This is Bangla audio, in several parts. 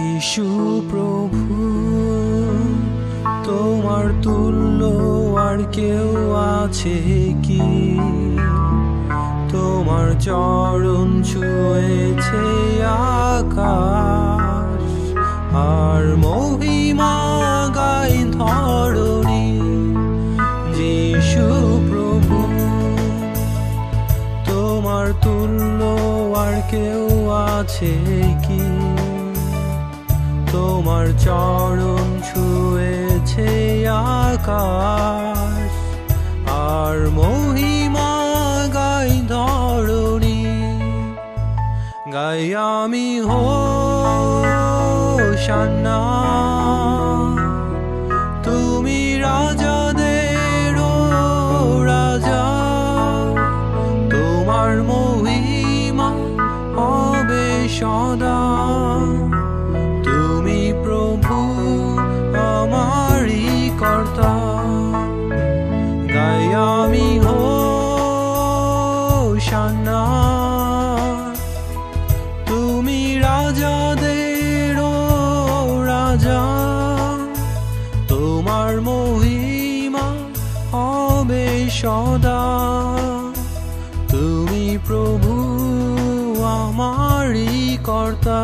যিশু প্রভু, তোমার তুল্য আর কেউ আছে কি? তোমার চরণ ছুঁয়েছে আকাশ, আর মহিমা গায় ধরণী। যিশু প্রভু, তোমার তুল্য আর কেউ আছে কি? তোমার চরণ ছুঁয়েছে আকাশ, আর মহিমা গাই ধরণী। গাই আমি হোশানা, তুমি রাজাদের রাজা। তোমার মহিমা হবে সদা। তুমি প্রভু আমারই কর্তা। গাই আমি হোশানা, তুমি রাজাদের রাজা। তোমার মহিমা হবে সদা। তুমি প্রভু আমারই কর্তা।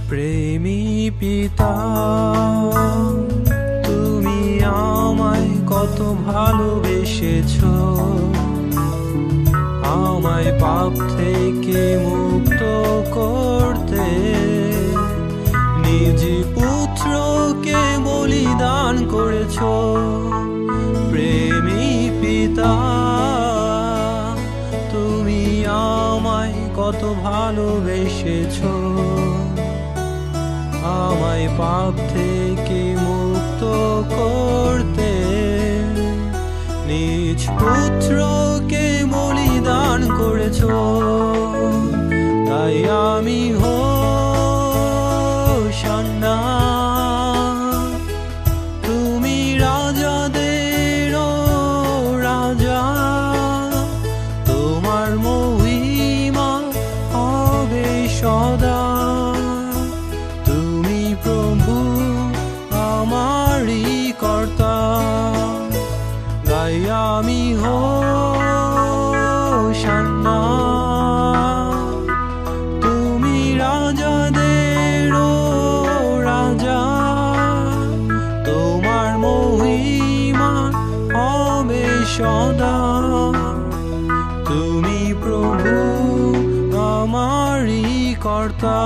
প্রেমী পিতা, তুমি আমায় কত ভালোবেসেছো। আমায় পাপ থেকে মুক্ত করতে নিজ পুত্রকে বলিদান করেছো। প্রেমী পিতা, তুমি আমায় কত ভালোবেসেছো। আমায় পাপ থেকে মুক্ত করতে নিজ পুত্রকে বলিদান করেছো। তাই আমি হোশানা, তুমি রাজাদের রাজা। তোমার মহিমা হবে সদা। প্রভু আমারই কর্তা। গাই আমি হোশানা, তুমি রাজাদের রাজা। তোমার মহিমা হবে সদা। তুমি প্রভু আমারই কর্তা।